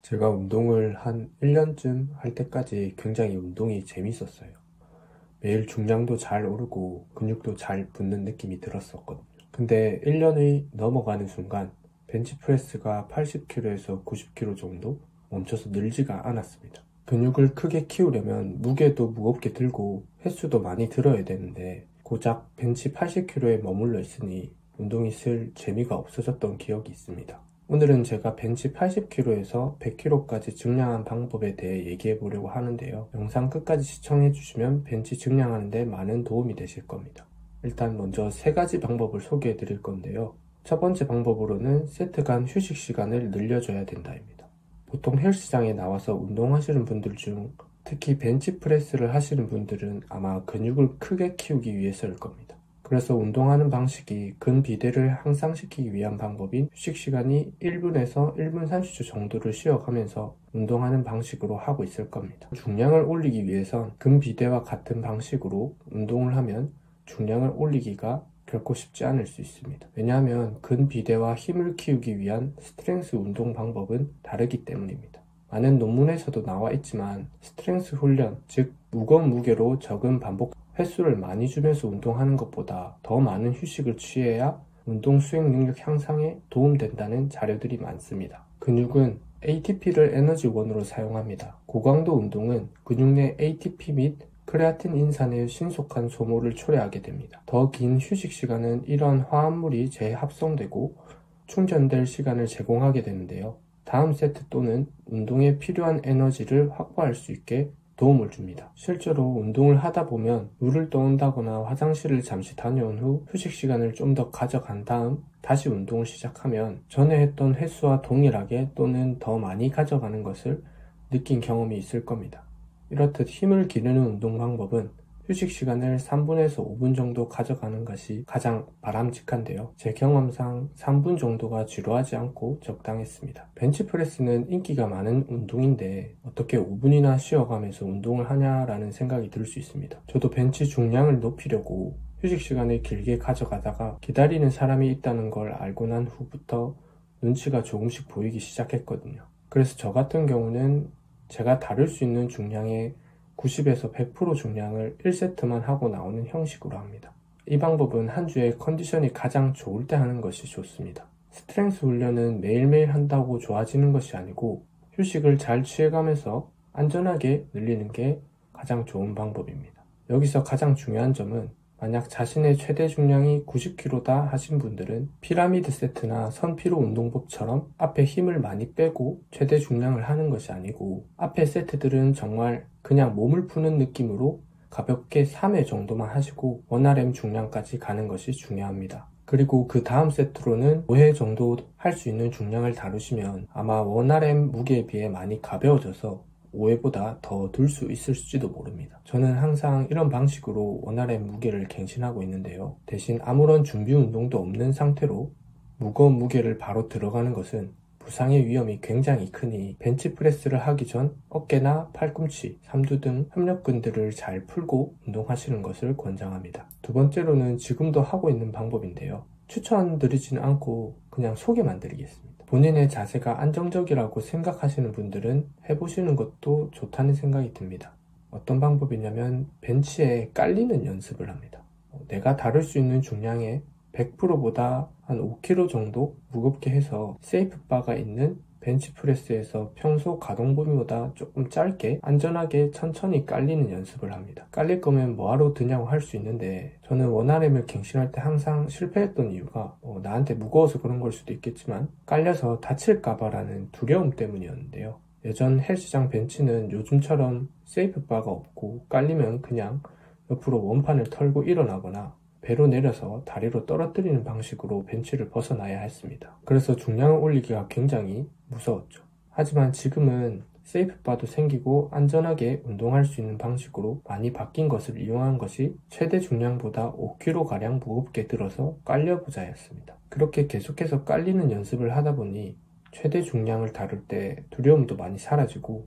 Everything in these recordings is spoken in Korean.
제가 운동을 한 1년쯤 할 때까지 굉장히 운동이 재밌었어요. 매일 중량도 잘 오르고 근육도 잘 붙는 느낌이 들었었거든요. 근데 1년이 넘어가는 순간 벤치프레스가 80kg에서 90kg 정도 멈춰서 늘지가 않았습니다. 근육을 크게 키우려면 무게도 무겁게 들고 횟수도 많이 들어야 되는데 고작 벤치 80kg에 머물러 있으니 운동이 슬 재미가 없어졌던 기억이 있습니다. 오늘은 제가 벤치 80kg에서 100kg까지 증량한 방법에 대해 얘기해 보려고 하는데요. 영상 끝까지 시청해 주시면 벤치 증량하는 데 많은 도움이 되실 겁니다. 일단 먼저 세 가지 방법을 소개해 드릴 건데요. 첫 번째 방법으로는 세트 간 휴식 시간을 늘려줘야 된다입니다. 보통 헬스장에 나와서 운동하시는 분들 중 특히 벤치프레스를 하시는 분들은 아마 근육을 크게 키우기 위해서일 겁니다. 그래서 운동하는 방식이 근비대를 향상시키기 위한 방법인 휴식 시간이 1분에서 1분 30초 정도를 쉬어가면서 운동하는 방식으로 하고 있을 겁니다. 중량을 올리기 위해선 근비대와 같은 방식으로 운동을 하면 중량을 올리기가 결코 쉽지 않을 수 있습니다. 왜냐하면 근비대와 힘을 키우기 위한 스트렝스 운동 방법은 다르기 때문입니다. 많은 논문에서도 나와 있지만 스트렝스 훈련, 즉 무거운 무게로 적은 반복 횟수를 많이 주면서 운동하는 것보다 더 많은 휴식을 취해야 운동 수행 능력 향상에 도움된다는 자료들이 많습니다. 근육은 ATP를 에너지원으로 사용합니다. 고강도 운동은 근육 내 ATP 및 크레아틴 인산의 신속한 소모를 초래하게 됩니다. 더 긴 휴식 시간은 이러한 화합물이 재합성되고 충전될 시간을 제공하게 되는데요. 다음 세트 또는 운동에 필요한 에너지를 확보할 수 있게 도움을 줍니다. 실제로 운동을 하다 보면 물을 떠온다거나 화장실을 잠시 다녀온 후 휴식 시간을 좀 더 가져간 다음 다시 운동을 시작하면 전에 했던 횟수와 동일하게 또는 더 많이 가져가는 것을 느낀 경험이 있을 겁니다. 이렇듯 힘을 기르는 운동 방법은 휴식 시간을 3분에서 5분 정도 가져가는 것이 가장 바람직한데요. 제 경험상 3분 정도가 지루하지 않고 적당했습니다. 벤치프레스는 인기가 많은 운동인데 어떻게 5분이나 쉬어가면서 운동을 하냐라는 생각이 들 수 있습니다. 저도 벤치 중량을 높이려고 휴식 시간을 길게 가져가다가 기다리는 사람이 있다는 걸 알고 난 후부터 눈치가 조금씩 보이기 시작했거든요. 그래서 저 같은 경우는 제가 다룰 수 있는 중량의 90에서 100% 중량을 1세트만 하고 나오는 형식으로 합니다. 이 방법은 한 주에 컨디션이 가장 좋을 때 하는 것이 좋습니다. 스트렝스 훈련은 매일매일 한다고 좋아지는 것이 아니고 휴식을 잘 취해가면서 안전하게 늘리는 게 가장 좋은 방법입니다. 여기서 가장 중요한 점은 만약 자신의 최대 중량이 90kg다 하신 분들은 피라미드 세트나 선피로 운동법처럼 앞에 힘을 많이 빼고 최대 중량을 하는 것이 아니고 앞에 세트들은 정말 그냥 몸을 푸는 느낌으로 가볍게 3회 정도만 하시고 1RM 중량까지 가는 것이 중요합니다. 그리고 그 다음 세트로는 5회 정도 할 수 있는 중량을 다루시면 아마 1RM 무게에 비해 많이 가벼워져서 5회보다 더 들 수 있을지도 모릅니다. 저는 항상 이런 방식으로 원RM 무게를 갱신하고 있는데요. 대신 아무런 준비 운동도 없는 상태로 무거운 무게를 바로 들어가는 것은 부상의 위험이 굉장히 크니 벤치프레스를 하기 전 어깨나 팔꿈치, 삼두 등 협력근들을 잘 풀고 운동하시는 것을 권장합니다. 두 번째로는 지금도 하고 있는 방법인데요. 추천드리지는 않고 그냥 소개만 드리겠습니다. 본인의 자세가 안정적이라고 생각하시는 분들은 해보시는 것도 좋다는 생각이 듭니다. 어떤 방법이냐면 벤치에 깔리는 연습을 합니다. 내가 다룰 수 있는 중량의 100%보다 한 5kg 정도 무겁게 해서 세이프 바가 있는 벤치프레스에서 평소 가동 범위보다 조금 짧게 안전하게 천천히 깔리는 연습을 합니다. 깔릴 거면 뭐하러 드냐고 할 수 있는데 저는 원RM을 갱신할 때 항상 실패했던 이유가 나한테 무거워서 그런 걸 수도 있겠지만 깔려서 다칠까봐 라는 두려움 때문이었는데요. 예전 헬스장 벤치는 요즘처럼 세이프 바가 없고 깔리면 그냥 옆으로 원판을 털고 일어나거나 배로 내려서 다리로 떨어뜨리는 방식으로 벤치를 벗어나야 했습니다. 그래서 중량을 올리기가 굉장히 무서웠죠. 하지만 지금은 세이프바도 생기고 안전하게 운동할 수 있는 방식으로 많이 바뀐 것을 이용한 것이 최대 중량보다 5kg가량 무겁게 들어서 깔려보자였습니다. 그렇게 계속해서 깔리는 연습을 하다 보니 최대 중량을 다룰 때 두려움도 많이 사라지고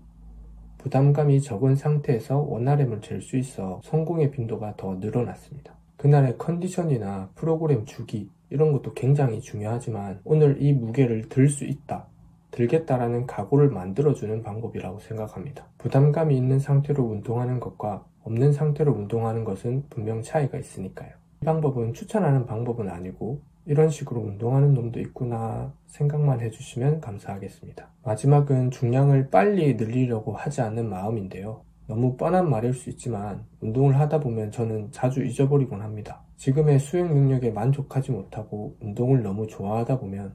부담감이 적은 상태에서 원RM을 잴 수 있어 성공의 빈도가 더 늘어났습니다. 그날의 컨디션이나 프로그램 주기 이런 것도 굉장히 중요하지만 오늘 이 무게를 들 수 있다 들겠다라는 각오를 만들어주는 방법이라고 생각합니다. 부담감이 있는 상태로 운동하는 것과 없는 상태로 운동하는 것은 분명 차이가 있으니까요. 이 방법은 추천하는 방법은 아니고 이런 식으로 운동하는 놈도 있구나 생각만 해주시면 감사하겠습니다. 마지막은 중량을 빨리 늘리려고 하지 않는 마음인데요. 너무 뻔한 말일 수 있지만 운동을 하다 보면 저는 자주 잊어버리곤 합니다. 지금의 수행 능력에 만족하지 못하고 운동을 너무 좋아하다 보면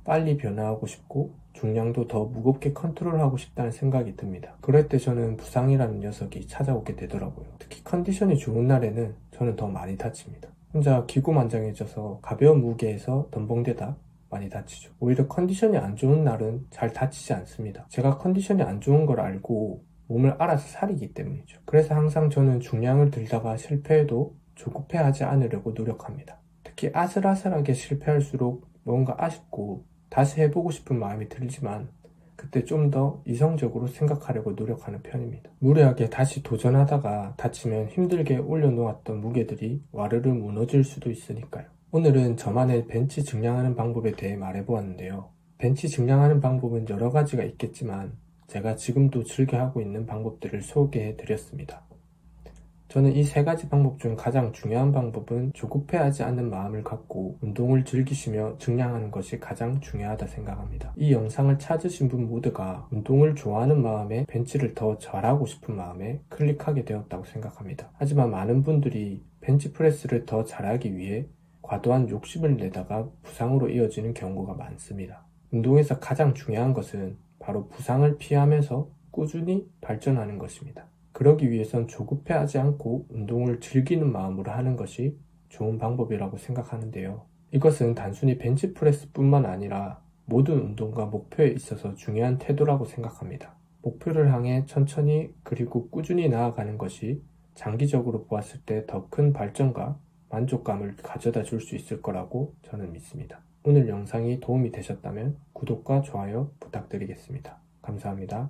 빨리 변화하고 싶고 중량도 더 무겁게 컨트롤하고 싶다는 생각이 듭니다. 그럴 때 저는 부상이라는 녀석이 찾아오게 되더라고요. 특히 컨디션이 좋은 날에는 저는 더 많이 다칩니다. 혼자 기고만장해져서 가벼운 무게에서 덤벙대다 많이 다치죠. 오히려 컨디션이 안 좋은 날은 잘 다치지 않습니다. 제가 컨디션이 안 좋은 걸 알고 몸을 알아서 사리기 때문이죠. 그래서 항상 저는 중량을 들다가 실패해도 조급해하지 않으려고 노력합니다. 특히 아슬아슬하게 실패할수록 뭔가 아쉽고 다시 해보고 싶은 마음이 들지만 그때 좀 더 이성적으로 생각하려고 노력하는 편입니다. 무리하게 다시 도전하다가 다치면 힘들게 올려놓았던 무게들이 와르르 무너질 수도 있으니까요. 오늘은 저만의 벤치 증량하는 방법에 대해 말해보았는데요. 벤치 증량하는 방법은 여러 가지가 있겠지만 제가 지금도 즐겨 하고 있는 방법들을 소개해 드렸습니다. 저는 이 세 가지 방법 중 가장 중요한 방법은 조급해하지 않는 마음을 갖고 운동을 즐기시며 증량하는 것이 가장 중요하다 생각합니다. 이 영상을 찾으신 분 모두가 운동을 좋아하는 마음에 벤치를 더 잘하고 싶은 마음에 클릭하게 되었다고 생각합니다. 하지만 많은 분들이 벤치프레스를 더 잘하기 위해 과도한 욕심을 내다가 부상으로 이어지는 경우가 많습니다. 운동에서 가장 중요한 것은 바로 부상을 피하면서 꾸준히 발전하는 것입니다. 그러기 위해선 조급해하지 않고 운동을 즐기는 마음으로 하는 것이 좋은 방법이라고 생각하는데요. 이것은 단순히 벤치프레스 뿐만 아니라 모든 운동과 목표에 있어서 중요한 태도라고 생각합니다. 목표를 향해 천천히 그리고 꾸준히 나아가는 것이 장기적으로 보았을 때 더 큰 발전과 만족감을 가져다 줄 수 있을 거라고 저는 믿습니다. 오늘 영상이 도움이 되셨다면 구독과 좋아요 부탁드리겠습니다. 감사합니다.